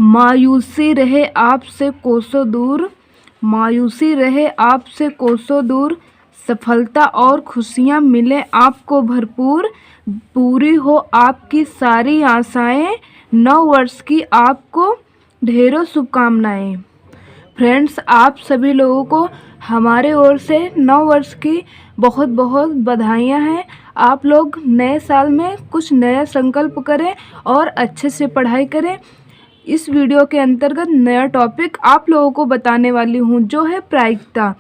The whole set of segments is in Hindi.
मायूसी रहे आपसे कोसों दूर, मायूसी रहे आपसे कोसों दूर, सफलता और खुशियाँ मिले आपको भरपूर, पूरी हो आपकी सारी आशाएं, नव वर्ष की आपको ढेरों शुभकामनाएं। फ्रेंड्स, आप सभी लोगों को हमारे ओर से नव वर्ष की बहुत बहुत बधाइयाँ हैं। आप लोग नए साल में कुछ नया संकल्प करें और अच्छे से पढ़ाई करें। इस वीडियो के अंतर्गत नया टॉपिक आप लोगों को बताने वाली हूँ जो है प्रायिकता।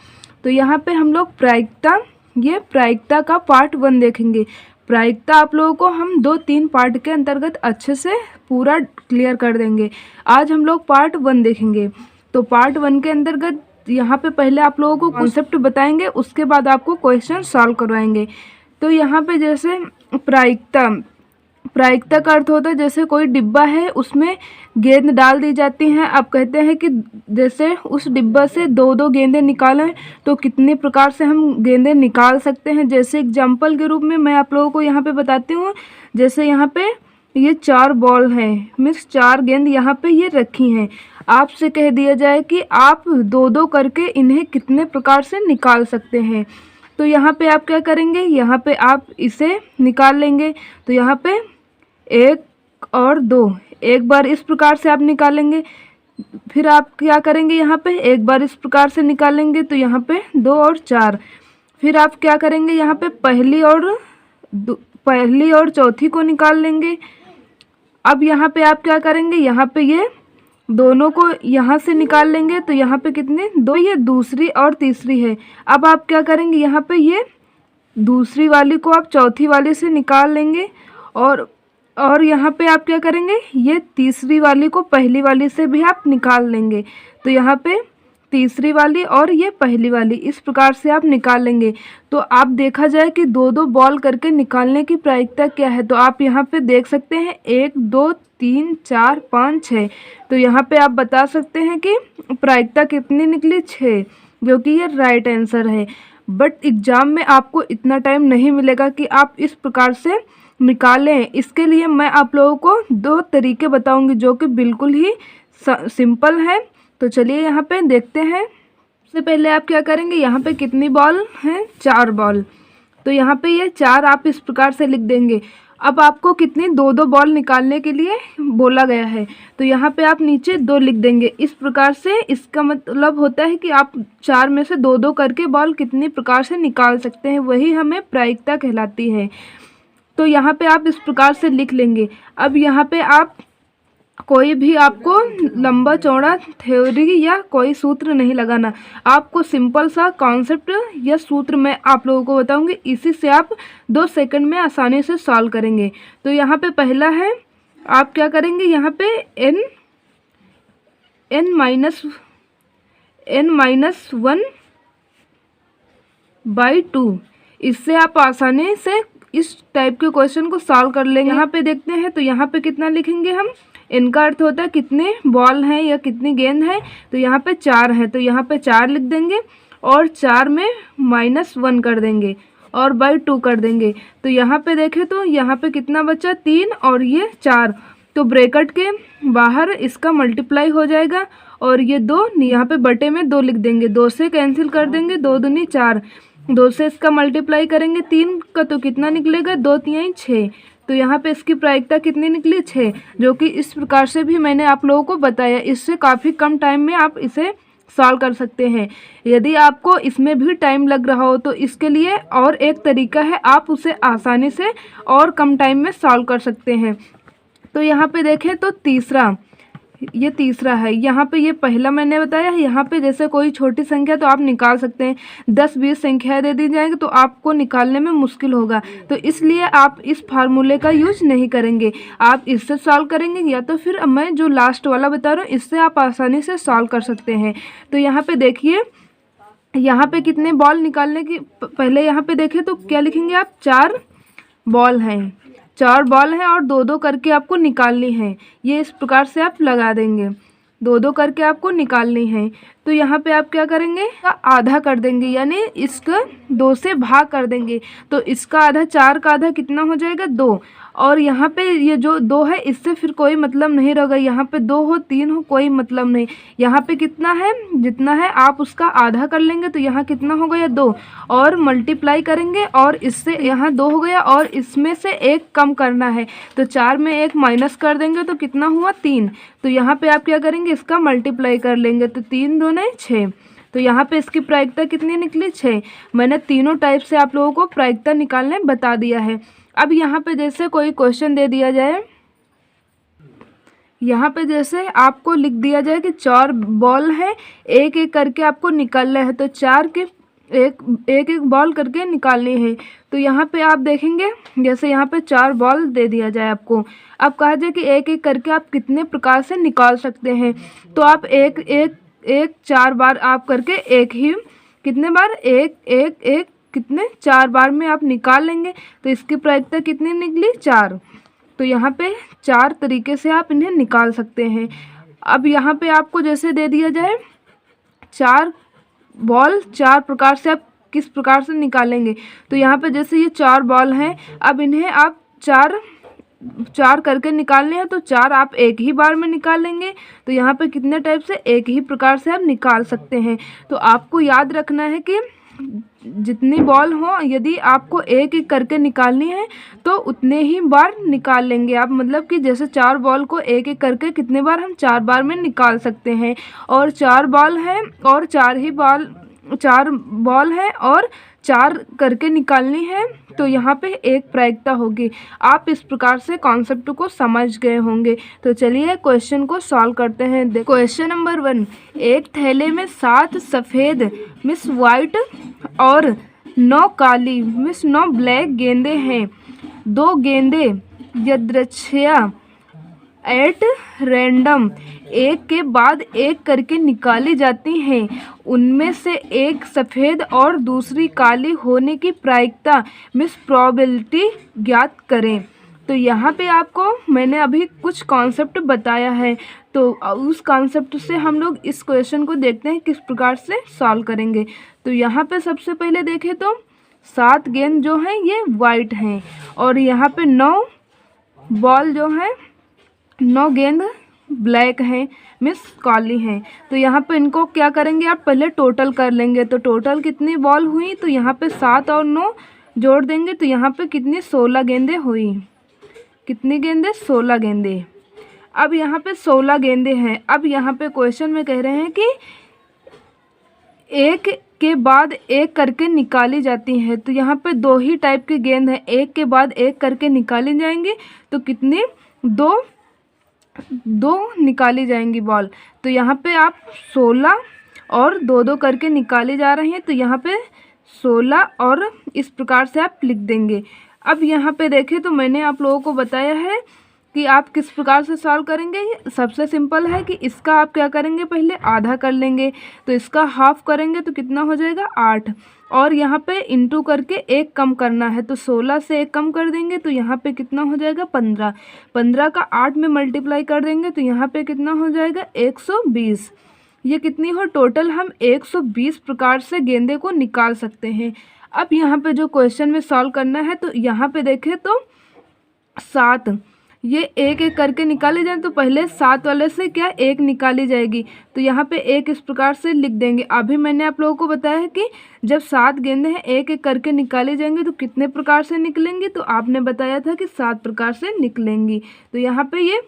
तो यहाँ पे हम लोग प्रायिकता का पार्ट 1 देखेंगे। प्रायिकता आप लोगों को हम 2-3 पार्ट के अंतर्गत अच्छे से पूरा क्लियर कर देंगे। आज हम लोग पार्ट 1 देखेंगे। तो पार्ट 1 के अंतर्गत यहाँ पे पहले आप लोगों को कॉन्सेप्ट बताएंगे, उसके बाद आपको क्वेश्चन सॉल्व करवाएंगे। तो यहाँ पे जैसे प्रायिकता का अर्थ होता है जैसे कोई डिब्बा है, उसमें गेंद डाल दी जाती हैं। आप कहते हैं कि जैसे उस डिब्बा से 2-2 गेंदें निकालें तो कितने प्रकार से हम गेंदें निकाल सकते हैं। जैसे एग्जाम्पल के रूप में मैं आप लोगों को यहाँ पे बताती हूँ। जैसे यहाँ पे ये 4 बॉल हैं, मीन्स 4 गेंद यहाँ पे ये रखी हैं। आपसे कह दिया जाए कि आप 2-2 करके इन्हें कितने प्रकार से निकाल सकते हैं। तो यहाँ पे आप क्या करेंगे, यहाँ पे आप इसे निकाल लेंगे। तो यहाँ पे 1 और 2, एक बार इस प्रकार से आप निकालेंगे। फिर आप क्या करेंगे, यहाँ पे एक बार इस प्रकार से निकालेंगे। तो यहाँ पे 2 और 4। फिर आप क्या करेंगे, यहाँ पे पहली और चौथी को निकाल लेंगे। अब यहाँ पे आप क्या करेंगे, यहाँ पे ये दोनों को यहाँ से निकाल लेंगे। तो यहाँ पे कितने 2, ये दूसरी और तीसरी है। अब आप क्या करेंगे, यहाँ पे ये दूसरी वाली को आप चौथी वाली से निकाल लेंगे। और यहाँ पे आप क्या करेंगे, ये तीसरी वाली को पहली वाली से भी आप निकाल लेंगे। तो यहाँ पे तीसरी वाली और ये पहली वाली इस प्रकार से आप निकाल लेंगे। तो आप देखा जाए कि 2-2 बॉल करके निकालने की प्रायिकता क्या है। तो आप यहाँ पे देख सकते हैं 1, 2, 3, 4, 5, 6। तो यहाँ पे आप बता सकते हैं कि प्रायिकता कितनी निकली, 6, जो कि ये राइट आंसर है। बट एग्ज़ाम में आपको इतना टाइम नहीं मिलेगा कि आप इस प्रकार से निकालें। इसके लिए मैं आप लोगों को 2 तरीके बताऊंगी जो कि बिल्कुल ही सिंपल है। तो चलिए यहाँ पे देखते हैं। सबसे पहले आप क्या करेंगे, यहाँ पे कितनी बॉल हैं, 4 बॉल। तो यहाँ पे ये 4 आप इस प्रकार से लिख देंगे। अब आपको कितनी 2-2 बॉल निकालने के लिए बोला गया है। तो यहाँ पे आप नीचे 2 लिख देंगे इस प्रकार से। इसका मतलब होता है कि आप 4 में से 2-2 करके बॉल कितनी प्रकार से निकाल सकते हैं, वही हमें प्रायिकता कहलाती है। तो यहाँ पे आप इस प्रकार से लिख लेंगे। अब यहाँ पे आप कोई भी आपको लंबा चौड़ा थ्योरी या कोई सूत्र नहीं लगाना। आपको सिंपल सा कॉन्सेप्ट या सूत्र मैं आप लोगों को बताऊंगी, इसी से आप 2 सेकंड में आसानी से सॉल्व करेंगे। तो यहाँ पे पहला है, आप क्या करेंगे, यहाँ पे n माइनस 1/2। इससे आप आसानी से इस टाइप के क्वेश्चन को सॉल्व कर लेंगे। यहाँ पे देखते हैं। तो यहाँ पे कितना लिखेंगे हम, इनका अर्थ होता है कितने बॉल हैं या कितनी गेंद है। तो यहाँ पे 4 है, तो यहाँ पे 4 लिख देंगे और 4 में -1 कर देंगे और /2 कर देंगे। तो यहाँ पे देखें तो यहाँ पे कितना बचा, 3 और ये 4। तो ब्रैकेट के बाहर इसका मल्टीप्लाई हो जाएगा और ये 2 यहाँ पे बटे में 2 लिख देंगे। 2 से कैंसिल कर देंगे, 2 दूनी 4। 2 से इसका मल्टीप्लाई करेंगे 3 का, तो कितना निकलेगा, 2 3 6। तो यहाँ पे इसकी प्रायिकता कितनी निकली, 6, जो कि इस प्रकार से भी मैंने आप लोगों को बताया। इससे काफ़ी कम टाइम में आप इसे सॉल्व कर सकते हैं। यदि आपको इसमें भी टाइम लग रहा हो तो इसके लिए और एक तरीका है, आप उसे आसानी से और कम टाइम में सॉल्व कर सकते हैं। तो यहाँ पे देखें तो ये तीसरा है। यहाँ पे ये पहला मैंने बताया। यहाँ पे जैसे कोई छोटी संख्या तो आप निकाल सकते हैं, 10-20 संख्याएं दे दी जाएंगी तो आपको निकालने में मुश्किल होगा। तो इसलिए आप इस फार्मूले का यूज नहीं करेंगे, आप इससे सॉल्व करेंगे, या तो फिर मैं जो लास्ट वाला बता रहा हूँ इससे आप आसानी से सॉल्व कर सकते हैं। तो यहाँ पे देखिए, यहाँ पे कितने बॉल निकालने की, पहले यहाँ पे देखें तो क्या लिखेंगे आप, 4 बॉल हैं। 4 बॉल हैं और 2-2 करके आपको निकालनी है। ये इस प्रकार से आप लगा देंगे, 2-2 करके आपको निकालनी है। तो यहाँ पे आप क्या करेंगे, आधा कर देंगे, यानी इसका 2 से भाग कर देंगे। तो इसका आधा, 4 का आधा कितना हो जाएगा, 2। और यहाँ पे ये जो 2 है इससे फिर कोई मतलब नहीं रहेगा, यहाँ पे 2 हो 3 हो कोई मतलब नहीं। यहाँ पे कितना है, जितना है आप उसका आधा कर लेंगे, तो यहाँ कितना हो गया, 2, और मल्टीप्लाई करेंगे और इससे यहाँ 2 हो गया और इसमें से 1 कम करना है, तो 4 में 1 माइनस कर देंगे तो कितना हुआ, 3। तो यहाँ पे आप क्या करेंगे, इसका मल्टीप्लाई कर लेंगे, तो 3 दूने 6। तो यहाँ पे इसकी प्रायिकता कितनी निकली, 6। मैंने तीनों टाइप से आप लोगों को प्रायिकता निकालने बता दिया है। अब यहाँ पे जैसे कोई क्वेश्चन दे दिया जाए, यहाँ पे जैसे आपको लिख दिया जाए कि 4 बॉल है, एक एक करके आपको निकालना है, तो 4 के एक बॉल करके निकालनी है। तो यहाँ पे आप देखेंगे, जैसे यहाँ पे 4 बॉल दे दिया जाए आपको, अब कहा जाए कि एक एक करके आप कितने प्रकार से निकाल सकते हैं, तो आप एक 4 बार आप करके एक ही, कितने बार, एक कितने 4 बार में आप निकाल लेंगे। तो इसकी प्रायिकता कितनी निकली, 4। तो यहाँ पे 4 तरीके से आप इन्हें निकाल सकते हैं। अब यहाँ पे आपको जैसे दे दिया जाए 4 बॉल, 4 प्रकार से आप किस प्रकार से निकालेंगे, तो यहाँ पे जैसे ये 4 बॉल हैं, अब इन्हें आप 4 करके निकालने हैं, तो 4 आप एक ही बार में निकाल लेंगे। तो यहाँ पे कितने टाइप से, एक ही प्रकार से आप निकाल सकते हैं। तो आपको याद रखना है कि जितनी बॉल हो, यदि आपको एक एक करके निकालनी है तो उतने ही बार निकाल लेंगे आप, मतलब कि जैसे 4 बॉल को एक एक करके कितने बार, हम 4 बार में निकाल सकते हैं। और 4 बॉल हैं और 4 बॉल है और 4 करके निकालनी है, तो यहाँ पे एक प्रायिकता होगी। आप इस प्रकार से कॉन्सेप्ट को समझ गए होंगे। तो चलिए क्वेश्चन को सॉल्व करते हैं। क्वेश्चन नंबर 1, एक थैले में 7 सफ़ेद मिस वाइट और 9 काली मिस 9 ब्लैक गेंदे हैं। 2 गेंदे यदृच्छया एट रैंडम एक के बाद एक करके निकाली जाती हैं। उनमें से एक सफ़ेद और दूसरी काली होने की प्रायिकता मिस प्रोबेबिलिटी ज्ञात करें। तो यहाँ पे आपको मैंने अभी कुछ कॉन्सेप्ट बताया है, तो उस कॉन्सेप्ट से हम लोग इस क्वेश्चन को देखते हैं किस प्रकार से सॉल्व करेंगे। तो यहाँ पे सबसे पहले देखें तो 7 गेंद जो हैं ये वाइट हैं और यहाँ पे 9 बॉल जो हैं, 9 गेंद ब्लैक हैं मिस काली हैं। तो यहाँ पे इनको क्या करेंगे, आप पहले टोटल कर लेंगे। तो टोटल कितनी बॉल हुई, तो यहाँ पे 7 और 9 जोड़ देंगे, तो यहाँ पे कितनी 16 गेंदें हुई। कितनी गेंदें, 16 गेंदें। अब यहाँ पे 16 गेंदें हैं। अब यहाँ पे क्वेश्चन में कह रहे हैं कि एक के बाद एक करके निकाली जाती है। तो यहाँ पे 2 ही टाइप की गेंद है, एक के बाद एक करके निकाली जाएंगी, तो कितनी, 2 निकाली जाएंगी बॉल। तो यहाँ पे आप 16 और 2 करके निकाली जा रही हैं, तो यहाँ पे 16 और इस प्रकार से आप लिख देंगे। अब यहाँ पे देखें तो मैंने आप लोगों को बताया है कि आप किस प्रकार से सॉल्व करेंगे। सबसे सिंपल है कि इसका आप क्या करेंगे, पहले आधा कर लेंगे, तो इसका हाफ करेंगे तो कितना हो जाएगा, 8। और यहाँ पे इंटू करके 1 कम करना है, तो 16 से 1 कम कर देंगे, तो यहाँ पे कितना हो जाएगा, 15। 15 का 8 में मल्टीप्लाई कर देंगे, तो यहाँ पे कितना हो जाएगा, 120। ये कितनी हो, टोटल हम 120 प्रकार से गेंदे को निकाल सकते हैं। अब यहाँ पे जो क्वेश्चन में सॉल्व करना है, तो यहाँ पे देखें तो 7 ये एक एक करके निकाली जाए, तो पहले 7 वाले से क्या 1 निकाली जाएगी, तो यहाँ पे 1 इस प्रकार से लिख देंगे। अभी मैंने आप लोगों को बताया है कि जब 7 गेंदें हैं एक एक करके निकाली जाएंगी तो कितने प्रकार से निकलेंगी, तो आपने बताया था कि 7 प्रकार से निकलेंगी। तो यहाँ पे ये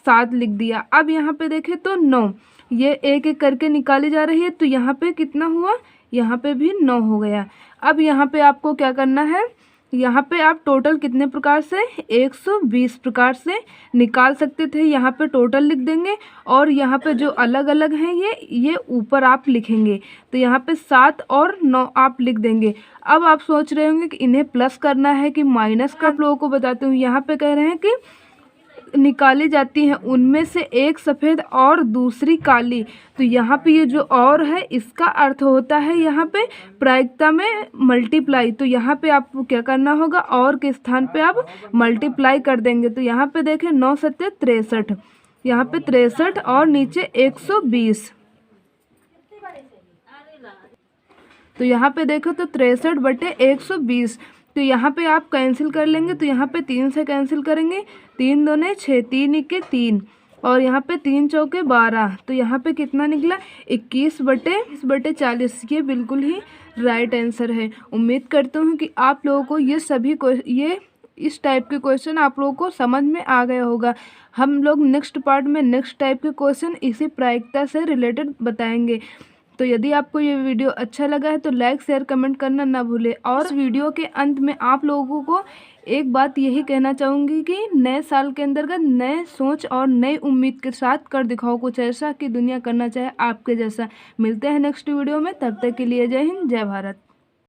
7 लिख दिया। अब यहाँ पे देखें तो 9 ये एक एक करके निकाली जा रही है, तो यहाँ पे कितना हुआ, यहाँ पे भी 9 हो गया। अब यहाँ पे आपको क्या करना है, यहाँ पे आप टोटल कितने प्रकार से, 120 प्रकार से निकाल सकते थे, यहाँ पे टोटल लिख देंगे। और यहाँ पे जो अलग अलग हैं ये ऊपर आप लिखेंगे, तो यहाँ पे 7 और 9 आप लिख देंगे। अब आप सोच रहे होंगे कि इन्हें प्लस करना है कि माइनस का, आप लोगों को बताते हूँ। यहाँ पे कह रहे हैं कि निकाली जाती हैं, उनमें से एक सफ़ेद और दूसरी काली। तो यहाँ पे ये जो और है इसका अर्थ होता है यहाँ पे प्रायिकता में मल्टीप्लाई। तो यहाँ पे आपको क्या करना होगा, और के स्थान पे आप मल्टीप्लाई कर देंगे। तो यहाँ पे देखें 9 सत्ते 63, यहाँ पे 63 और नीचे 120। तो यहाँ पे देखो तो 63/120। तो यहाँ पे आप कैंसिल कर लेंगे, तो यहाँ पे 3 से कैंसिल करेंगे, 3 दूने 6, 3 इक्के 3, और यहाँ पे 3 चौके 12। तो यहाँ पे कितना निकला 21/40। ये बिल्कुल ही राइट आंसर है। उम्मीद करता हूँ कि आप लोगों को ये इस टाइप के क्वेश्चन आप लोगों को समझ में आ गया होगा। हम लोग नेक्स्ट पार्ट में नेक्स्ट टाइप के क्वेश्चन इसी प्रायिकता से रिलेटेड बताएंगे। तो यदि आपको ये वीडियो अच्छा लगा है तो लाइक शेयर कमेंट करना ना भूलें। और इस वीडियो के अंत में आप लोगों को एक बात यही कहना चाहूँगी कि नए साल के अंतर्गत नए सोच और नई उम्मीद के साथ कर दिखाओ कुछ ऐसा कि दुनिया करना चाहे आपके जैसा। मिलते हैं नेक्स्ट वीडियो में, तब तक के लिए जय हिंद जय भारत।